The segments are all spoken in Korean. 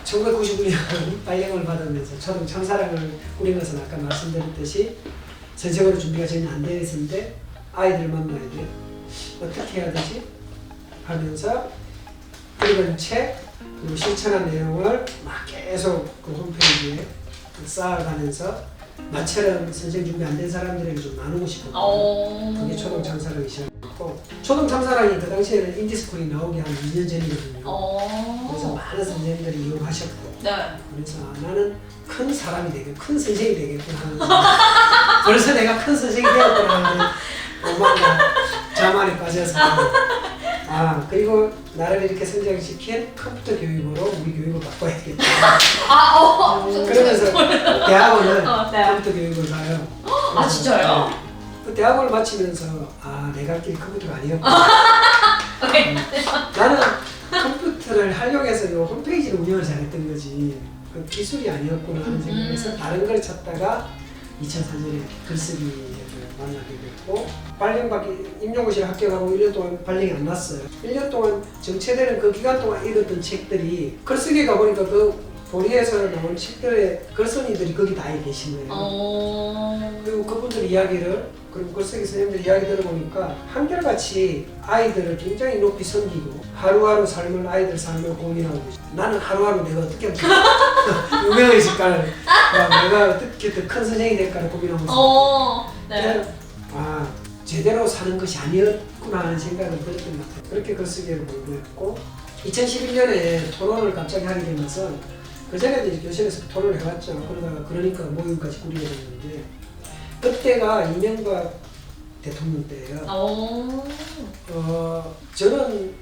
(1999년) 발령을 받으면서 초등 청사랑을 꾸린 것은 아까 말씀드렸듯이 전적으로 준비가 전혀 안 되어 있었는데 아이들을 만나야 돼. 어떻게 해야 되지? 하면서 읽은 책 그리고 실천한 내용을 막 계속 그 홈페이지에 쌓아가면서 나처럼 선생 준비 안 된 사람들에게 좀 나누고 싶었거든요. 그게 초등 청사랑이 시작했고 초등 청사랑이 그 당시에는 인디스쿨이 나오기 한 2년 전이거든요. 그래서 많은 선생님들이 이용하셨고 네. 그래서 나는 큰 사람이 되겠고 큰 선생이 되겠구나 하는 벌써 내가 큰 선생이 되었구나 하는 오만과 자만에 빠져서 그리고 나를 이렇게 성장시킨 컴퓨터 교육으로 우리 교육을 바꿔야겠다. 그러면서 대학원은 네. 컴퓨터 교육을 가요. 진짜요? 그 대학원을 마치면서 내가 할 길이 컴퓨터가 아니었구나. 나는 컴퓨터를 활용해서 요 홈페이지를 운영을 잘했던 거지 그 기술이 아니었구나 하는 생각에서 다른 걸 찾다가 2004년에 글쓰기를 만나게 됐고 발령받기 임용고시를 합격하고 1년 동안 발령이 안 났어요. 1년 동안 정체되는 그 기간 동안 읽었던 책들이 글쓰기에 가보니까 그 보리에서 나온 책들의 글쓴이들이 거기 다 계신 거예요. 그리고 그분들 이야기를 그리고 글쓰기 선생님들 이야기 들어보니까 한결같이 아이들을 굉장히 높이 섬기고 하루하루 삶을 아이들 삶을 고민하고 있어요. 나는 하루하루 내가 어떻게 유명해질까를 내가 어떻게 더 큰 선생이 될까를 고민하고 있어요. 네. 제대로 사는 것이 아니었구나 하는 생각을 들었던 것 같아요. 그렇게 글쓰기를 공부했고 2011년에 토론을 갑자기 하게 되면서 그전에도 이제 교실에서 토론을 해왔죠. 그러니까 모임까지 꾸리게 됐는데 그때가 이명박 대통령 때예요. 저는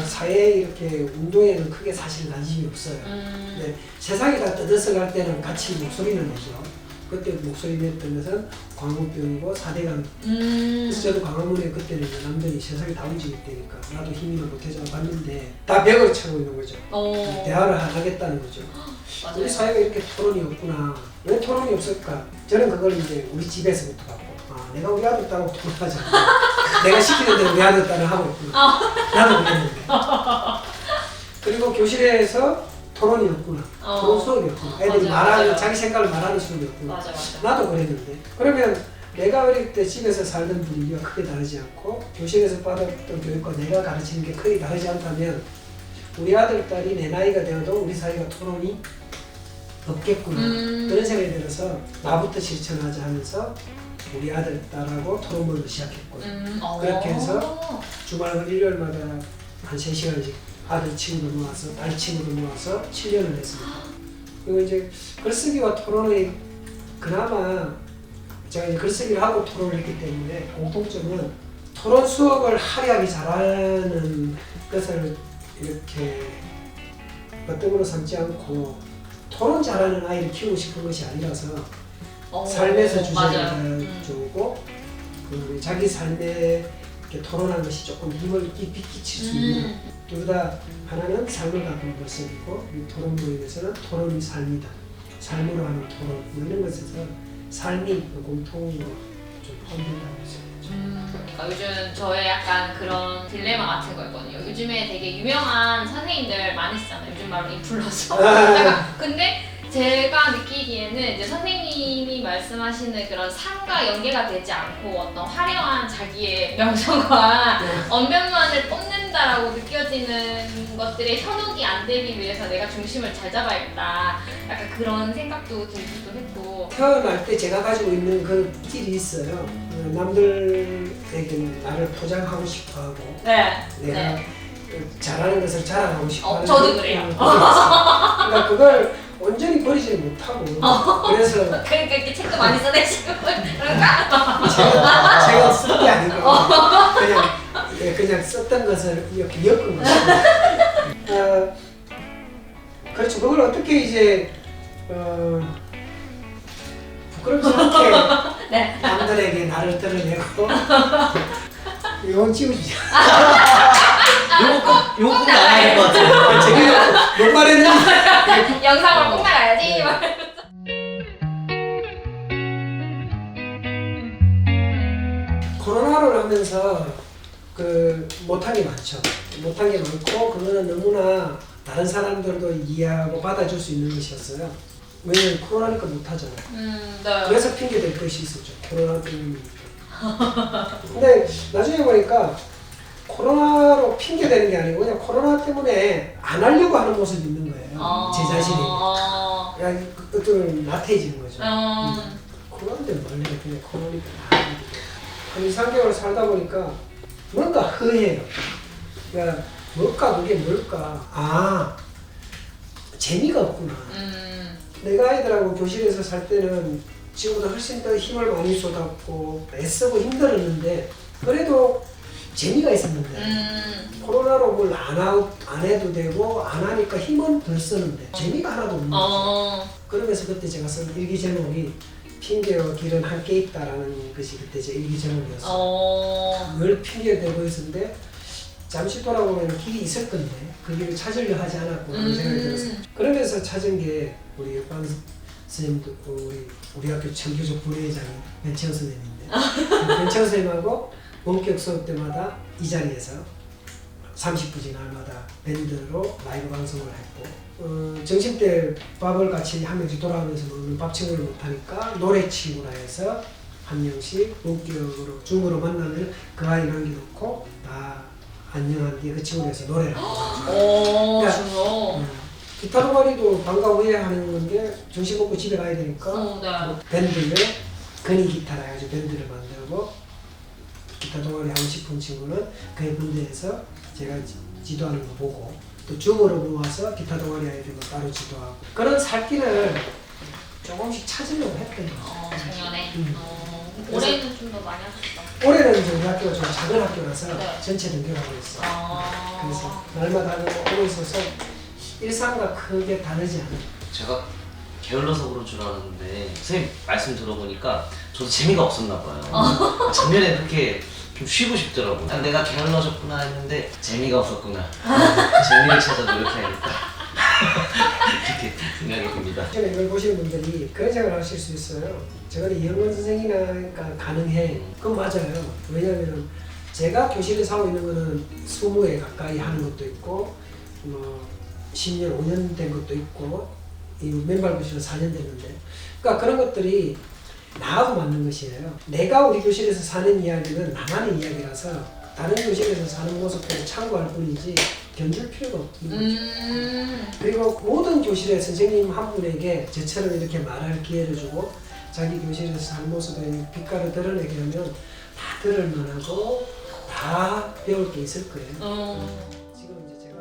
사회 이렇게 운동에는 크게 사실 관심이 없어요. 근데 세상이 다 떠들썩할 때는 같이 목소리는 내죠. 그때 목소리 냈던 것은 광우병이고 4대강. 그래서 저도 광화문에 그때는 남들이 세상이 다 움직일 때니까 나도 힘이나 못해서 봤는데 다 벽을 차고 있는 거죠. 대화를 안 하겠다는 거죠. 맞아요. 우리 사회가 이렇게 토론이 없구나. 왜 토론이 없을까? 저는 그걸 이제 우리 집에서부터 봤고 내가 우리 아들 딸하고 토론하지 않나. 내가 시키는 대로 우리 아들 딸은 하고 있구나. 나도 그랬는데. 그리고 교실에서 토론이 없구나. 토론 수업이 없구나. 애들이 자기 생각을 말하는 수업이 없구나. 나도 그랬는데. 그러면 내가 어릴 때 집에서 살던 분위기와 크게 다르지 않고 교실에서 받았던 교육과 내가 가르치는 게 크게 다르지 않다면 우리 아들, 딸이 내 나이가 되어도 우리 사이가 토론이 없겠구나. 그런 생각이 들어서 나부터 실천하자 하면서 우리 아들, 딸하고 토론몰을 시작했고 그렇게 해서 주말 일요일마다 한 3시간씩 아들 친구도 모아서 딸 친구도 모아서 7년을 했습니다. 그리고 이제 글쓰기와 토론의 그나마 제가 이제 글쓰기를 하고 토론을 했기 때문에 공통점은 토론 수업을 화려하게 잘하는 것을 이렇게 어떤 삼지 않고 토론 잘하는 아이를 키우고 싶은 것이 아니라서 삶에서 주제를 주고 자기 삶에 이렇게 토론하는 것이 조금 힘을 깊이 끼칠 수 있는 둘 다 하나는 삶을 갖고 글쓰기고 이 토론 모임에서는 토론이 삶이다. 삶으로 하는 토론 이런 것에서 삶이 공통으로 좀 포함된다고 생각해요. 요즘 저의 약간 그런 딜레마 같은 거였거든요. 요즘에 되게 유명한 선생님들 많으시잖아요. 요즘 말로 인플루언서. 근데 제가 느끼기에는 이제 선생님이 말씀하시는 그런 삶과 연계가 되지 않고 어떤 화려한 자기의 명성과 언변만을 뽐낸다라고 느껴지는 것들에 현혹이 안 되기 위해서 내가 중심을 잘 잡아야겠다. 약간 그런 생각도 들기도 했고. 태어날 때 제가 가지고 있는 그 기질이 있어요. 남들에게 나를 포장하고 싶어하고 내가 잘하는 것을 자랑하고 싶어하는 저도 그래요. 그러니까 그걸 온전히 버리지 못하고 그래서 그러니까 이렇게 책도 많이 써내시고 그런가? 제가 쓴 게 아니고 그냥 썼던 것을 이렇게 엮은 것이고 그렇게 이제 부끄럽지 않게 네. 남들에게 나를 드러내고 이건 찍어주자. 요거 꼭 나가야 될 것 같아요. 제가 못 말했는데 영상으로 꼭 나가야지. 코로나를 하면서 못한 게 많죠. 못한 게 많고 그거는 너무나 다른 사람들도 이해하고 받아줄 수 있는 것이었어요. 왜냐면 코로나니까 못하잖아요. 네. 그래서 핑계댈 것이 있었죠. 코로나 때문이니까. 근데 나중에 보니까 코로나로 핑계대는 게 아니고 그냥 코로나 때문에 안 하려고 하는 모습이 있는 거예요. 제 자신이. 그냥 그것들은 나태해지는 거죠. 코로나인데 원래 그냥 코로나니까 한 2, 3개월 살다 보니까 뭔가 허해요. 그러니까 그게 뭘까? 재미가 없구나. 내가 아이들하고 교실에서 살 때는 지금보다 훨씬 더 힘을 많이 쏟았고 애쓰고 힘들었는데 그래도 재미가 있었는데 코로나로 뭘 안 해도 되고 안 하니까 힘은 덜 쓰는데 재미가 하나도 없는 거죠. 그러면서 그때 제가 쓴 일기 제목이 핑계와 길은 함께 있다라는 것이 그때 제 일기 제목이었어요. 늘 핑계대고 있었는데 잠시 돌아보면 길이 있을 건데 그 길을 찾으려 하지 않았고 그런 생각이 들었어요. 그러면서 찾은 게 우리 옆반 선생님도 우리 학교 청교조 부회장이 변채원 선생님인데 변채원 선생님하고 원격 수업 때마다 이 자리에서 30분씩 날마다 밴드로 라이브 방송을 했고 점심때 밥을 같이 한 명씩 돌아오면서 먹는 밥 친구를 못하니까 노래 친구라 해서 한 명씩 원격으로 줌으로 만나면 그 아이 남겨놓고 다 안녕한 뒤에 그 친구를 해서 노래를 하고 그러니까 기타 동아리도 방과 후에 하는 건데 점심 먹고 집에 가야 되니까 뭐 밴드를 근이 기타라 해가지고 밴드를 만들고 기타 동아리 하고 싶은 친구는 그의 분대에서 제가 지도하는 거 보고 또 줌으로 모아서 기타 동아리 아이들도 따로 지도하고 그런 살길을 조금씩 찾으려고 했던 거죠. 작년에? 올해는 좀 더 많이 하셨어? 올해는 이제 우리 학교가 좀 작은 학교라서 네. 전체 등교를 하고 있어요. 그래서 날마다 하고 있어서 일상과 크게 다르지 않아요. 제가 게을러서 그런 줄 알았는데 선생님 말씀 들어보니까 저도 재미가 없었나 봐요. 작년에 그렇게 좀 쉬고 싶더라고요. 아, 내가 게을러졌구나 했는데 재미가 없었구나. 재미를 찾아 노력해야겠다. 이렇게 생각이 듭니다. 전에 이걸 보시는 분들이 그런 생각을 하실 수 있어요. 제가 이영건 선생이니까 가능해. 그건 맞아요. 왜냐하면 제가 교실에서 하고 있는 거는 20회 가까이 하는 것도 있고 뭐 10년, 5년 된 것도 있고 이 맨발 교실은 4년 됐는데 그러니까 그런 것들이 나하고 맞는 것이에요. 내가 우리 교실에서 사는 이야기는 나만의 이야기라서 다른 교실에서 사는 모습을 참고할 뿐이지 견줄 필요가 없는 거죠. 그리고 모든 교실의 선생님 한 분에게 저처럼 이렇게 말할 기회를 주고 자기 교실에서 사는 모습에 빛깔을 드러내게 하면 다 들을 만하고 다 배울 게 있을 거예요. 지금 이제 제가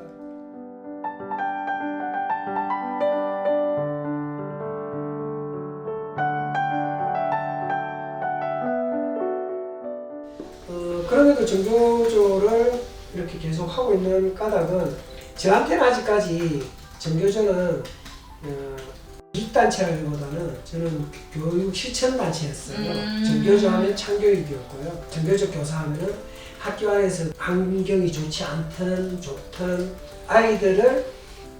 그럼에도 정교조를 이렇게 계속 하고 있는 까닭은 저한테는 아직까지 정교조는 이익단체라기보다는 저는 교육 실천단체였어요. 정교조 하면 창교육이었고요. 정교조 교사 하면은 학교 안에서 환경이 좋지 않든 좋든 아이들을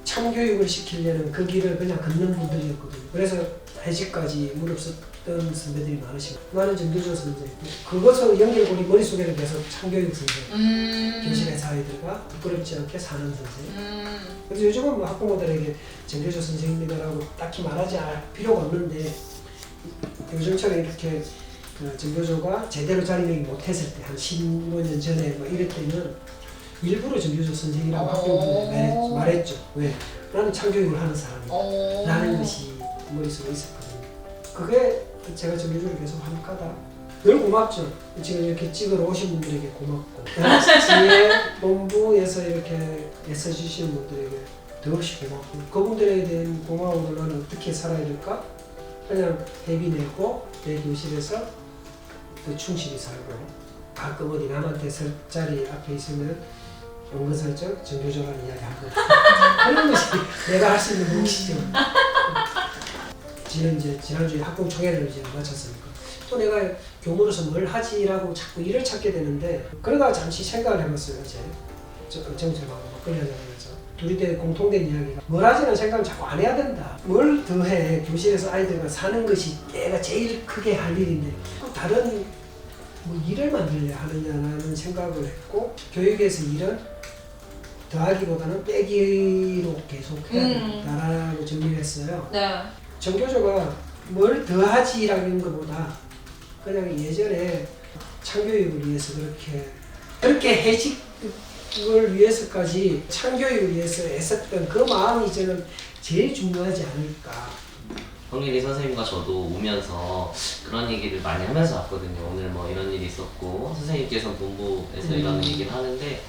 참교육을 시키려는 그 길을 그냥 걷는 분들이었거든요. 그래서 해직까지 무릅쓰던 선배들이 많으시고 나는 정교조 선생님 그것을 연결고리 머릿속에는 계속 참교육 선생님 교실에서 아이들과 부끄럽지 않게 사는 선생님 그래서 요즘은 뭐 학부모들에게 정교조 선생님이라고 딱히 말하지 않을 필요가 없는데 요즘처럼 이렇게 정교조가 제대로 자리매김 못했을 때 한 15년 전에 뭐 이럴 때는 일부러 정교조 선생이라고 학부모들이 말했죠. 왜? 나는 참교육을 하는 사람이다 라는 것이 머릿속에 있었거든요. 그게 제가 정교조를 계속 하는 까닭 늘 고맙죠. 지금 이렇게 찍으러 오신 분들에게 고맙고 지혜 본부에서 이렇게 애써주시는 분들에게 더없이 고맙고 그분들에 대한 고마움을 나는 어떻게 살아야 될까? 그냥 대비 내고 내 교실에서 더 충실히 살고 가끔 어디 남한테 설 자리 앞에 있으면 은근슬쩍 정교조라는 이야기 하고 그런 것이 내가 할 수 있는 몫이죠. 지는 이제 지난주에 학부총회를 이제 마쳤으니까 또 내가 교무로서 뭘 하지라고 자꾸 일을 찾게 되는데 그러다가 잠시 생각을 해봤어요. 어제 정철하고 막걸리 하자면서 둘이 대 공통된 이야기가 뭘 하지는 생각을 자꾸 안 해야 된다. 뭘 더해. 교실에서 아이들과 사는 것이 내가 제일 크게 할 일인데 또 다른 뭐 일을 만들려 하느냐라는 생각을 했고 교육에서 일은 더하기보다는 빼기로 계속 해야 된다라고 정리를 했어요. 네. 정교조가 뭘 더하지라는 것보다 그냥 예전에 창교육을 위해서 그렇게 해식을 위해서까지 창교육을 위해서 애썼던 그 마음이 저는 제일 중요하지 않을까. 홍일이 선생님과 저도 오면서 그런 얘기를 많이 하면서 왔거든요. 오늘 뭐 이런 일이 있었고 선생님께서 본부에서 이런 얘기를 하는데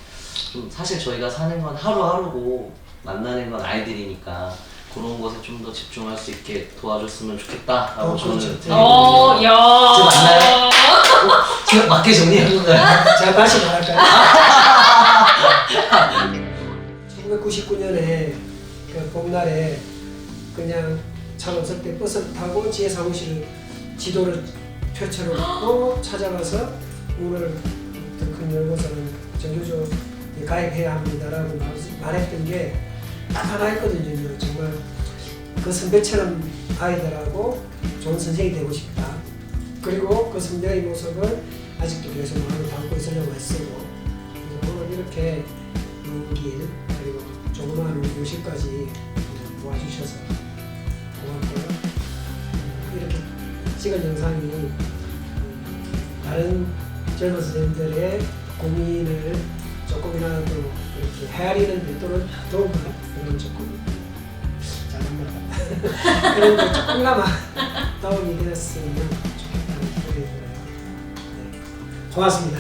좀 사실 저희가 사는 건 하루하루고 만나는 건 아이들이니까 그런 것에 좀 더 집중할 수 있게 도와줬으면 좋겠다라고 저는 그렇죠. 생각해요. 야. 지금 맞나요? 지금 맞게 정리한 건가요? 제가 다시 말할까요? 1999년에 그 봄날에 그냥 차 없을 때 버스 타고 지혜 사무실 지도를 펼쳐놓고 찾아가서 오늘 큰 연구소는 정교조 가입해야 합니다라고 말했던 게 딱 하나 했거든요. 정말 그 선배처럼 아이들하고 좋은 선생이 되고 싶다. 그리고 그 선배의 모습을 아직도 계속 마음에 담고 있으려고 했었고 오늘 이렇게 길 그리고 조그마한 우리 교실까지 도와주셔서 고맙고요. 이렇게 찍은 영상이 다른 젊은 선생님들의 고민을 조금이라도 이렇게 헤아리는 데 또는 도움을 그런 조금 잘한다 그런 게 조금이나마 도움이 되었으면 좋겠다는 생각이 들어요. 네. 고맙습니다.